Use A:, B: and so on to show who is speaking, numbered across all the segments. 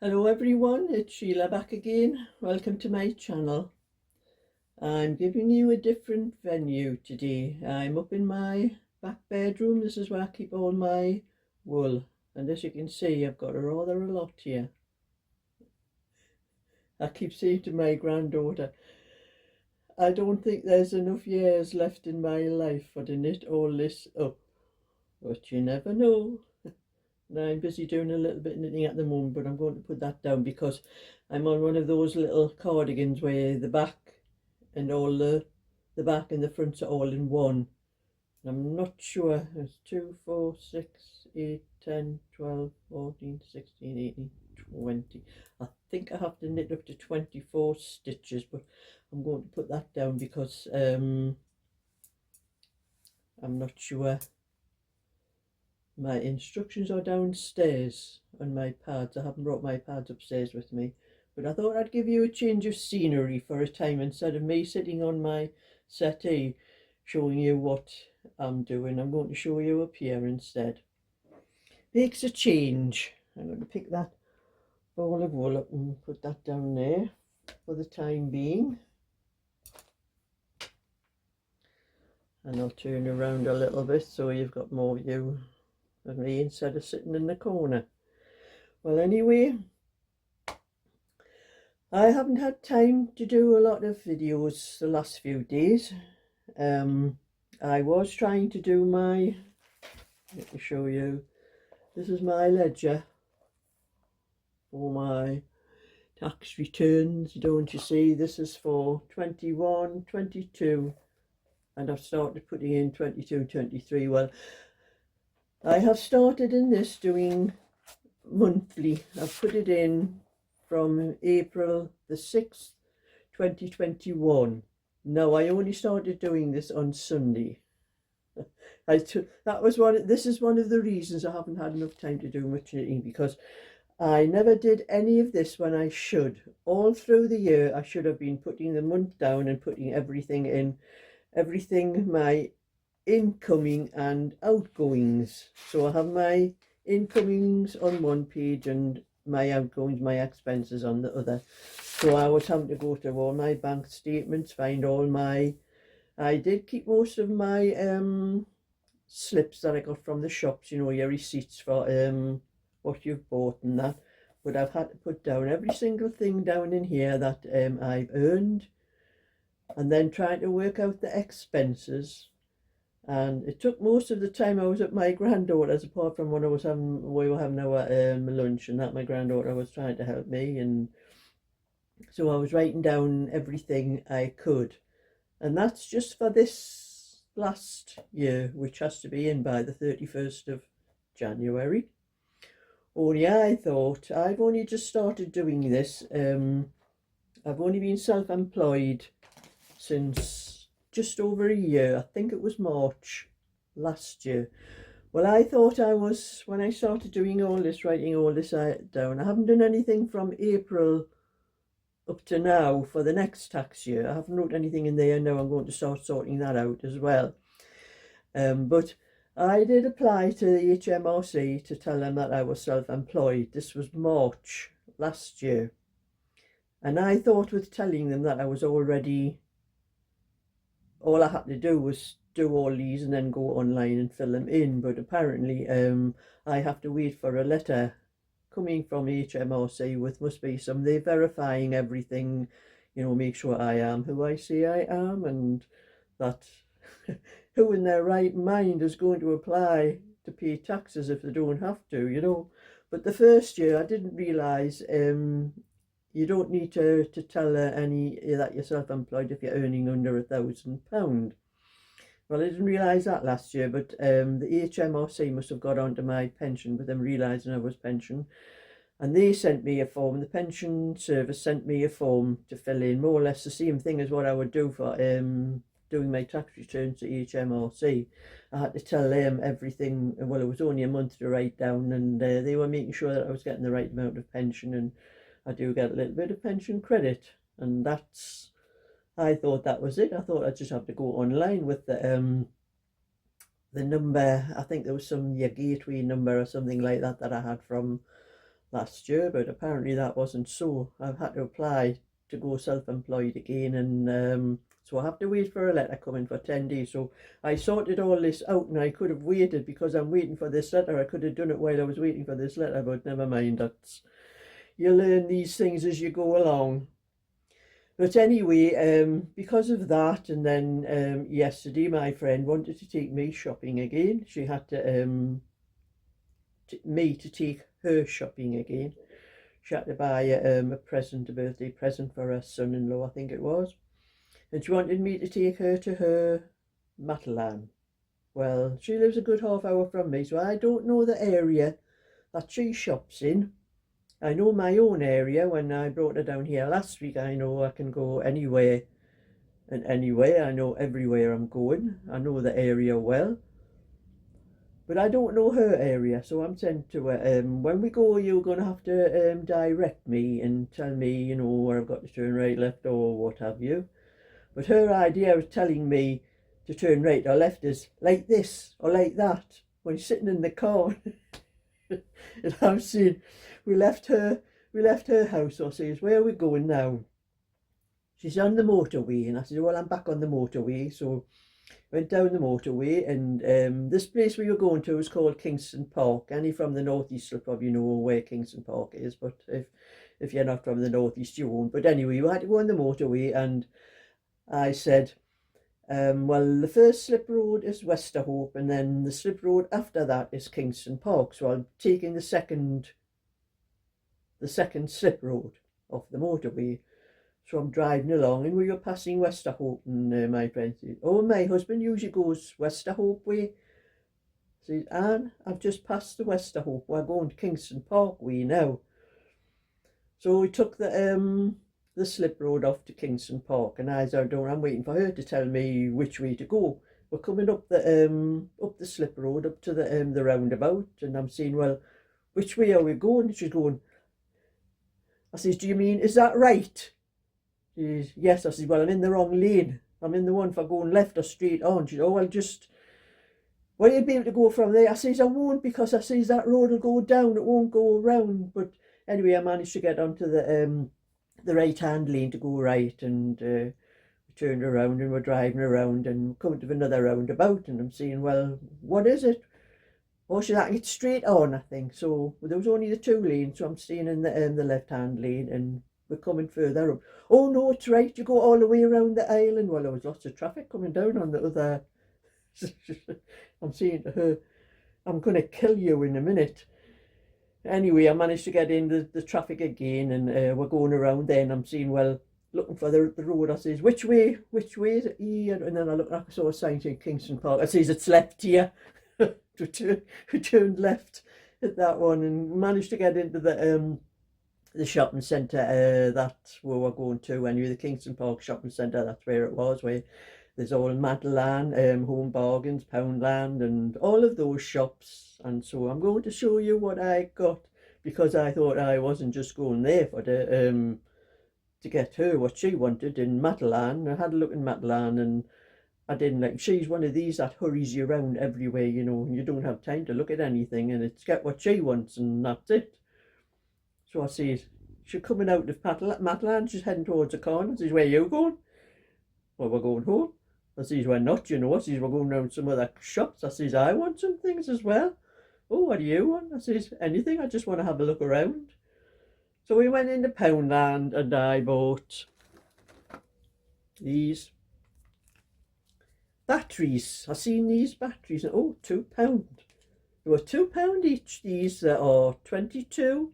A: Hello everyone, it's Sheila back again. Welcome to my channel. I'm giving you a different venue today. I'm up in my back bedroom. This is where I keep all my wool. And as you can see, I've got rather a lot here. I keep saying to my granddaughter, I don't think there's enough years left in my life for to knit all this up. But you never know. Now I'm busy doing a little bit of knitting at the moment, but I'm going to put that down because I'm on one of those little cardigans where the back and all the back and the fronts are all in one. And I'm not sure. It's 2, 4, 6, 8, 10, 12, 14, 16, 18, 20. I think I have to knit up to 24 stitches, but I'm going to put that down because I'm not sure. My instructions are downstairs on my pads. I haven't brought my pads upstairs with me, but I thought I'd give you a change of scenery for a time instead of me sitting on my settee showing you what I'm doing. I'm going to show you up here instead. Makes a change. I'm going to pick that ball of wool up and put that down there for the time being. And I'll turn around a little bit so you've got more view of me instead of sitting in the corner. Well, anyway, I haven't had time to do a lot of videos the last few days. I was trying to do my, let me show you, this is my ledger for my tax returns, don't you see? This is for 21, 22, and I've started putting in 22, 23. Well, I have started in this doing monthly. I've put it in from April the 6th, 2021. No, I only started doing this on Sunday. This is one of the reasons I haven't had enough time to do much knitting, because I never did any of this when I should. All through the year I should have been putting the month down and putting everything in, my incoming and outgoings. So I have my incomings on one page and my outgoings, my expenses on the other. So I was having to go through all my bank statements, find all my, I did keep most of my slips that I got from the shops, you know, your receipts for what you've bought and that, but I've had to put down every single thing down in here that I've earned, and then trying to work out the expenses. And it took most of the time I was at my granddaughter's, apart from when we were having our lunch, and that my granddaughter was trying to help me, and so I was writing down everything I could. And that's just for this last year, which has to be in by the 31st of January. Only I thought, I've only just started doing this. I've only been self-employed since just over a year. I think it was March last year. Well, I thought I was, when I started doing all this, writing all this down, I haven't done anything from April up to now for the next tax year. I haven't wrote anything in there. Now I'm going to start sorting that out as well. But I did apply to the HMRC to tell them that I was self-employed. This was March last year. And I thought with telling them that I was already, all I had to do was do all these and then go online and fill them in. But apparently I have to wait for a letter coming from HMRC with, must be some, they're verifying everything, you know, make sure I am who I say I am, and that who in their right mind is going to apply to pay taxes if they don't have to, you know. But the first year I didn't realise you don't need to tell any that you're self-employed if you're earning under £1,000. Well, I didn't realise that last year, but the HMRC must have got onto my pension with them realising I was pension, and they sent me a form. The pension service sent me a form to fill in, more or less the same thing as what I would do for doing my tax returns to HMRC. I had to tell them everything. Well, it was only a month to write down, and they were making sure that I was getting the right amount of pension, and I do get a little bit of pension credit, and that's, I thought that was it. I thought I'd just have to go online with the number. I think there was some, your gateway number or something like that that I had from last year, but apparently that wasn't so. I've had to apply to go self-employed again, and so I have to wait for a letter coming for 10 days. So I sorted all this out, and I could have waited because I'm waiting for this letter. I could have done it while I was waiting for this letter, but never mind. That's, you learn these things as you go along. But anyway, because of that, and then yesterday my friend wanted to take me shopping again. She had to me to take her shopping again. She had to buy a present, a birthday present for her son-in-law, I think it was. And she wanted me to take her to her Matalan. Well, she lives a good half hour from me, so I don't know the area that she shops in. I know my own area. When I brought her down here last week, I know I can go anywhere and anywhere. I know everywhere I'm going. I know the area well. But I don't know her area, so I'm saying to her, when we go, you're going to have to direct me and tell me, you know, where I've got to turn right, left, or what have you. But her idea of telling me to turn right or left is like this or like that when she's sitting in the car. And I'm saying, we left her house. So I says, where are we going now? She's on the motorway, and I said, well, I'm back on the motorway. So went down the motorway, and this place we were going to is called Kingston Park. Any from the northeast will probably know where Kingston Park is, but if you're not from the northeast, you won't. But anyway, we had to go on the motorway, and I said, well, the first slip road is Westerhope, and then the slip road after that is Kingston Park. So I'm taking the second slip road off the motorway. So I'm driving along, and we were passing Westerhope, and my friend said, oh, my husband usually goes Westerhope way. I said, Anne, I've just passed the Westerhope. We're going to Kingston Park way now. So we took the slip road off to Kingston Park, and as I'm waiting for her to tell me which way to go. We're coming up the slip road up to the roundabout, and I'm saying, well, which way are we going? She's going, I says, do you mean, is that right? She says, yes. I says, well, I'm in the wrong lane. I'm in the one for going left or straight on. She says, oh, well, well, you'll be able to go from there. I says, I won't, because I says that road will go down, it won't go around. But anyway, I managed to get onto the right-hand lane to go right, and we turned around, and we're driving around, and coming to another roundabout, and I'm saying, well, what is it? Oh, she's like, it's straight on, I think. So there was only the two lanes, so I'm staying in the left-hand lane, and we're coming further up. Oh, no, it's right, you go all the way around the island. Well, there was lots of traffic coming down on the other. I'm saying to her, I'm going to kill you in a minute. Anyway, I managed to get in the traffic again, and we're going around there, and I'm saying, well, looking for the road. I says, which way is it here? And then I saw a sign saying Kingston Park. I says, it's left here. We turned left at that one, and managed to get into the shopping centre. That's where we're going to anyway, the Kingston Park shopping centre. That's where it was, where there's all Matalan, Home Bargains, Poundland, and all of those shops. And so I'm going to show you what I got, because I thought I wasn't just going there for to get her what she wanted in Matalan. I had a look in Matalan, and I didn't like, she's one of these that hurries you around everywhere, you know, and you don't have time to look at anything, and it's get what she wants, and that's it. So I says, she's coming out of Matalan, she's heading towards the corner. I says, where are you going? Well, we're going home. I says, we're not, you know. I says, we're going round some other shops. I says, I want some things as well. Oh, what do you want? I says, anything, I just want to have a look around. So we went into Poundland, and I bought these batteries. I seen these batteries, and oh, £2. They were £2 each. These are 22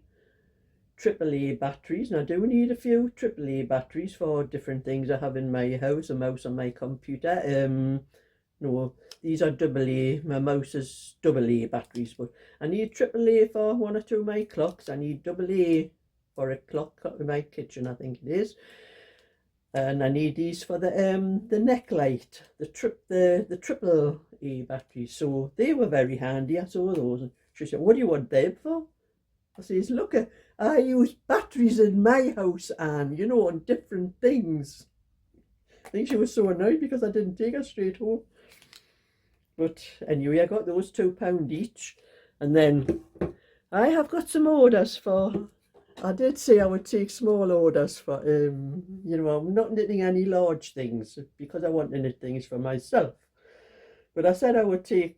A: AAA batteries, and I do need a few AAA batteries for different things I have in my house, a mouse on my computer. No, these are AA. My mouse is AA batteries, but I need AAA for one or two of my clocks. I need AA for a clock in my kitchen, I think it is. And I need these for the neck light, the triple A batteries. So they were very handy. I saw those, and she said, what do you want them for? I says, look, I use batteries in my house, Anne, you know, on different things. I think she was so annoyed because I didn't take her straight home. But anyway, I got those £2 each. And then I have got some orders for, I did say I would take small orders for, you know, I'm not knitting any large things because I want to knit things for myself. But I said I would take,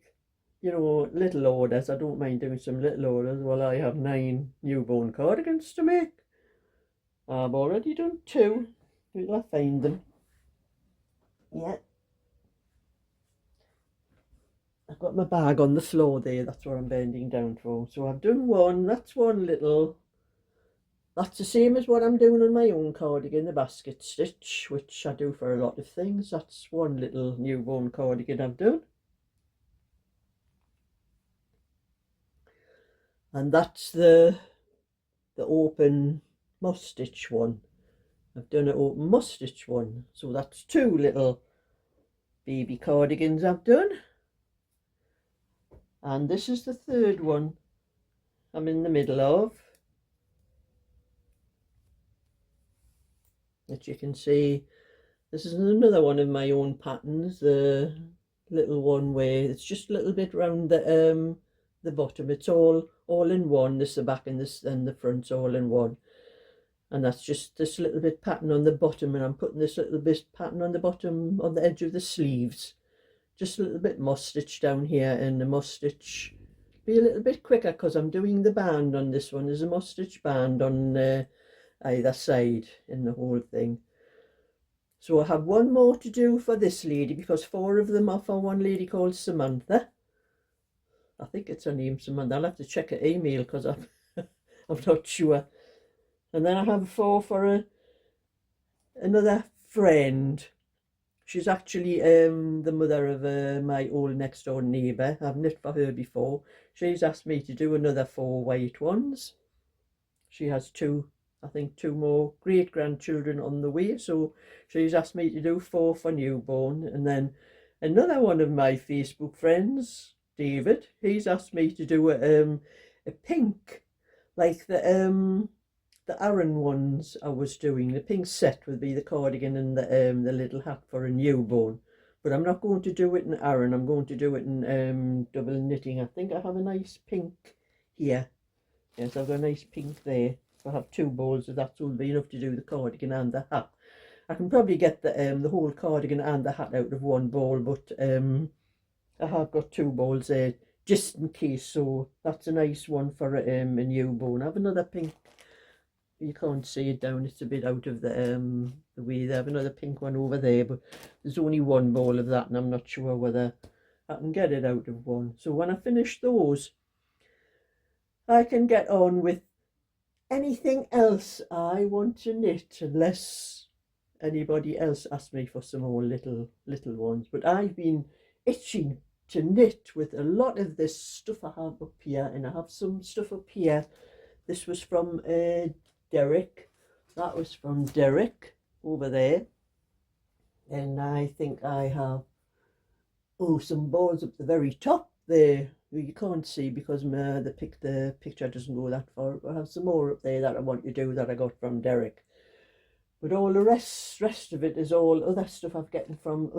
A: you know, little orders. I don't mind doing some little orders. Well, I have 9 newborn cardigans to make. I've already done 2. Wait till I find them. Yeah. I've got my bag on the floor there. That's what I'm bending down for. So I've done 1. That's 1 little. That's the same as what I'm doing on my own cardigan, the basket stitch, which I do for a lot of things. That's 1 little newborn cardigan I've done. And that's the open moss stitch one. I've done an open moss stitch one. So that's 2 little baby cardigans I've done. And this is the 3rd one I'm in the middle of. As you can see, this is another one of my own patterns, the little one where it's just a little bit round the bottom. It's all in one. This the back and this and the front's all in one. And that's just this little bit pattern on the bottom, and I'm putting this little bit pattern on the bottom on the edge of the sleeves. Just a little bit moss stitch down here, and the moss stitch be a little bit quicker because I'm doing the band on this one. There's a moss stitch band on either side in the whole thing. So I have 1 more to do for this lady because 4 of them are for one lady called Samantha. I think it's her name, Samantha. I'll have to check her email because I'm not sure. And then I have 4 for another friend. She's actually the mother of my old next door neighbour. I've knit for her before. She's asked me to do another 4 white ones. She has 2, I think 2 more great grandchildren on the way, so she's asked me to do 4 for newborn. And then another one of my Facebook friends, David, he's asked me to do a pink, like the Aran ones I was doing. The pink set would be the cardigan and the little hat for a newborn. But I'm not going to do it in Aran. I'm going to do it in double knitting. I think I have a nice pink here. Yes, I've got a nice pink there. I have 2 balls of that, so it'll be enough to do the cardigan and the hat. I can probably get the whole cardigan and the hat out of 1 ball, but I have got 2 balls there just in case. So that's a nice one for a newborn. I have another pink. You can't see it down, it's a bit out of the way. They have another pink one over there, but there's only 1 ball of that, and I'm not sure whether I can get it out of 1. So when I finish those, I can get on with anything else I want to knit, unless anybody else asks me for some more little ones. But I've been itching to knit with a lot of this stuff I have up here, and I have some stuff up here. This was from Derek. That was from Derek over there. And I think I have some balls up the very top there. You can't see because the picture doesn't go that far. I have some more up there that I want to do that I got from Derek. But all the rest of it is all other stuff I've gotten from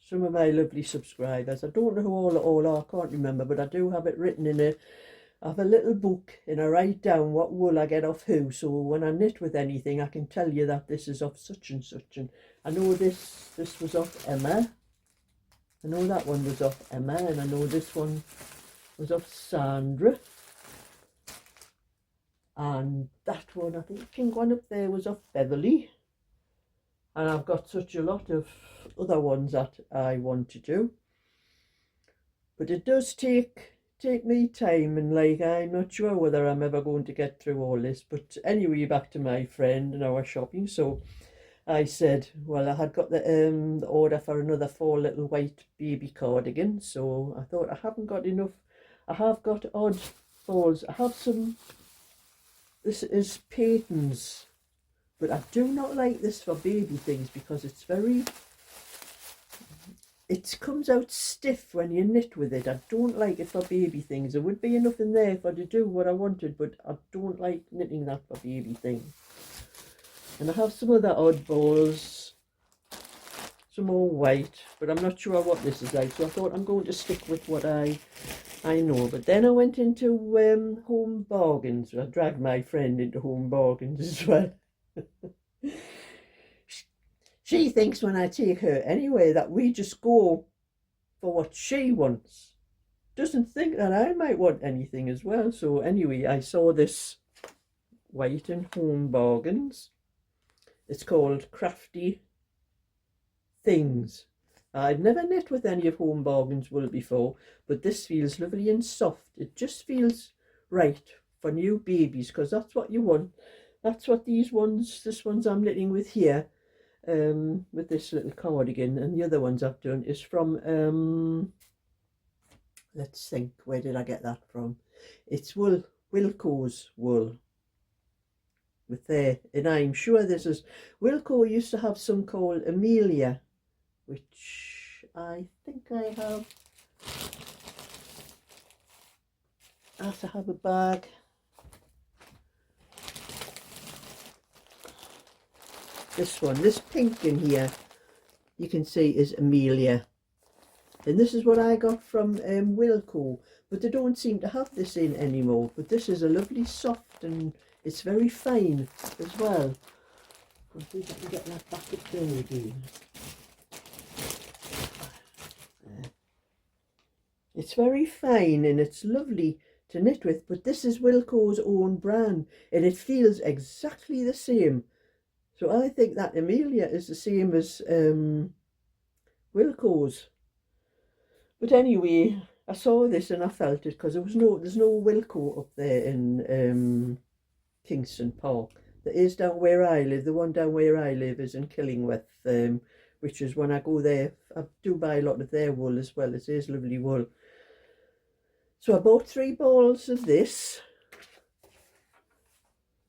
A: some of my lovely subscribers. I don't know who all are, I can't remember, but I do have it written in I have a little book and I write down what wool I get off who, so when I knit with anything I can tell you that this is off such and such. And I know this was off Emma. I know that one was off Emma, and I know this one was off Sandra. And that one, I think the pink one up there, was off Beverly. And I've got such a lot of other ones that I want to do. But it does take me time, and like I'm not sure whether I'm ever going to get through all this. But anyway, back to my friend and our shopping. So I said, well, I had got the order for another 4 little white baby cardigans, so I thought I haven't got enough. I have got odd balls. I have some. This is Peyton's, but I do not like this for baby things because it's it comes out stiff when you knit with it. I don't like it for baby things. There would be enough in there for to do what I wanted, but I don't like knitting that for baby things. And I have some other odd balls, some more white, but I'm not sure what this is like. So I thought I'm going to stick with what I I know, but then I went into Home Bargains. I dragged my friend into Home Bargains as well. She thinks when I take her anyway that we just go for what she wants. Doesn't think that I might want anything as well. So anyway, I saw this white in Home Bargains. It's called Crafty Things. I'd never knit with any of Home Bargains wool before, but this feels lovely and soft. It just feels right for new babies, because that's what you want. That's what this one's I'm knitting with here, with this little cardigan, and the other ones I've done is from, let's think, where did I get that from? It's Wilko's wool. With there, and I'm sure this is, Wilko used to have some called Amelia, which I think I have to have a bag. This one, this pink in here, you can see is Amelia, and this is what I got from Wilko, but they don't seem to have this in anymore. But this is a lovely soft, and it's very fine as well. I'll see if I can get that back up there again. It's very fine and it's lovely to knit with, but this is Wilko's own brand and it feels exactly the same. So I think that Amelia is the same as Wilko's. But anyway, I saw this and I felt it, because there's no Wilko up there in Kingston Park. There is down where I live. The one down where I live is in Killingworth, which is, when I go there, I do buy a lot of their wool as well. It is lovely wool. So I bought 3 balls of this.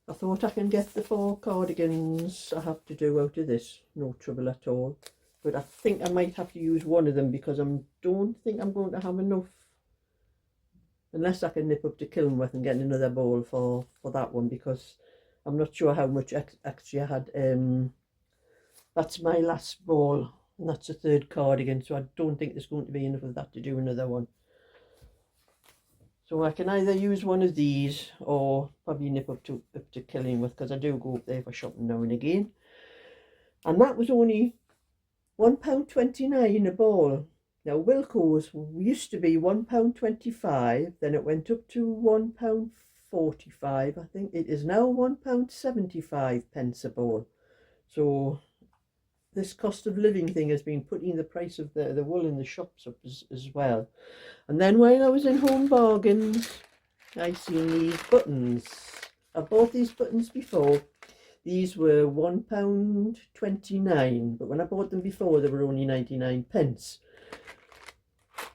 A: I thought I can get the 4 cardigans I have to do out of this. No trouble at all. But I think I might have to use one of them, because I don't think I'm going to have enough. Unless I can nip up to Killingworth and get another ball for that one, because I'm not sure how much actually I had. That's my last ball, and that's the 3rd cardigan, so I don't think there's going to be enough of that to do another one. So I can either use one of these or probably nip up to Killingworth, because I do go up there for shopping now and again. And that was only £1.29 a ball. Now Wilko's used to be £1.25, then it went up to £1.45. I think it is now £1.75 a ball. So this cost of living thing has been putting the price of the wool in the shops up as well. And then while I was in Home Bargains, I seen these buttons. I bought these buttons before. These were £1.29, but when I bought them before, they were only 99 pence.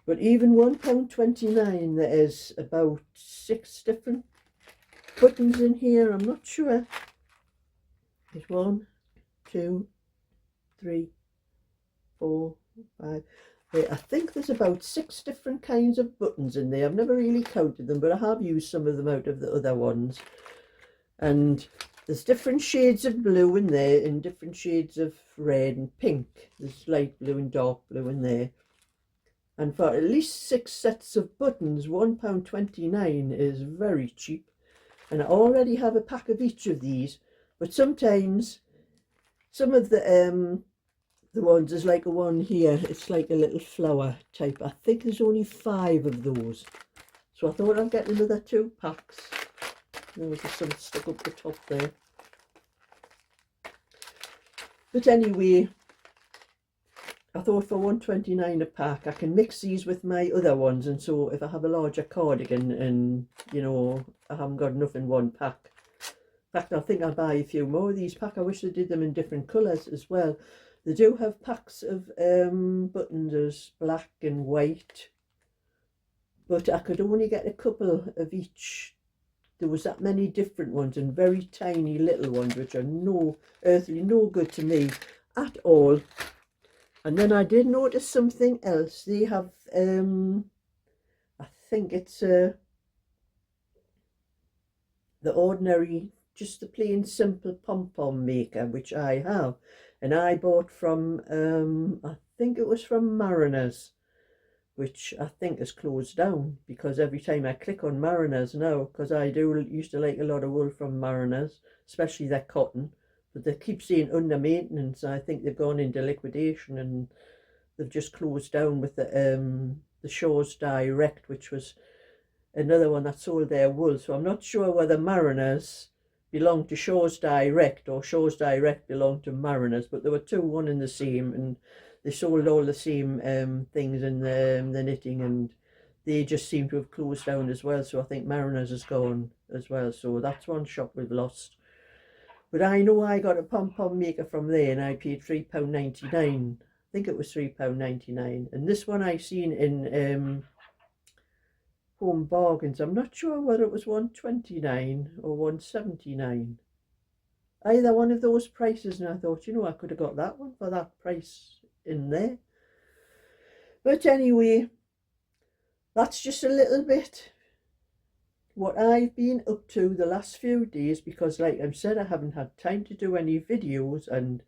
A: But even £1.29, there is about 6 different buttons in here. I'm not sure. There's 1, 2, 3, 4, 5. I think there's about 6 different kinds of buttons in there. I've never really counted them, but I have used some of them out of the other ones. And there's different shades of blue in there and different shades of red and pink. There's light blue and dark blue in there. And for at least 6 sets of buttons, £1.29 is very cheap. And I already have a pack of each of these. But sometimes some of the ones, there's like a one here, it's like a little flower type. I think there's only 5 of those. So I thought I'd get another 2 packs. There was some stuck up the top there. But anyway, I thought for £1.29 a pack, I can mix these with my other ones. And so if I have a larger cardigan and, you know, I haven't got enough in one pack. In fact, I think I'll buy a few more of these packs. I wish they did them in different colours as well. They do have packs of buttons as black and white, but I could only get a couple of each. There was that many different ones and very tiny little ones, which are no good to me at all. And then I did notice something else. They have, I think it's the ordinary, just the plain simple pom-pom maker, which I have. And I bought from, I think it was from Mariners, which I think is closed down, because every time I click on Mariners now, because I do used to like a lot of wool from Mariners, especially their cotton, but they keep saying under maintenance. I think they've gone into liquidation and they've just closed down with the Shaw's Direct, which was another one that sold their wool. So I'm not sure whether Mariners belong to Shaw's Direct or Shaw's Direct belonged to Mariners, but there were two, one and the same, and they sold all the same things in the knitting, and they just seem to have closed down as well. So I think Mariners has gone as well. So that's one shop we've lost. But I know I got a pom-pom maker from there and I paid £3.99. I think it was £3.99. And this one I seen in Home Bargains. I'm not sure whether it was £1.29 or £1.79. Either one of those prices, and I thought, you know, I could have got that one for that price in there. But anyway, that's just a little bit what I've been up to the last few days, because like I've said, I haven't had time to do any videos, and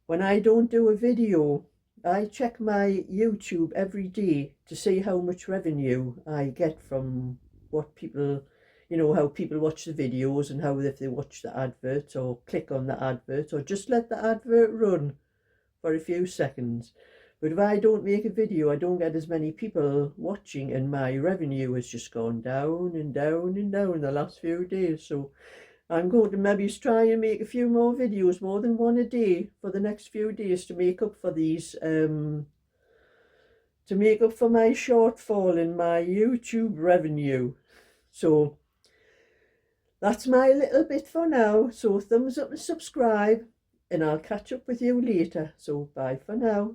A: when I don't do a video, I check my YouTube every day to see how much revenue I get from what people, you know, how people watch the videos, and how if they watch the adverts or click on the advert or just let the advert run for a few seconds. But if I don't make a video, I don't get as many people watching, and my revenue has just gone down and down and down the last few days. So I'm going to maybe try and make a few more videos, more than one a day, for the next few days to make up for these, to make up for my shortfall in my YouTube revenue. So that's my little bit for now. So thumbs up and subscribe, and I'll catch up with you later. So bye for now.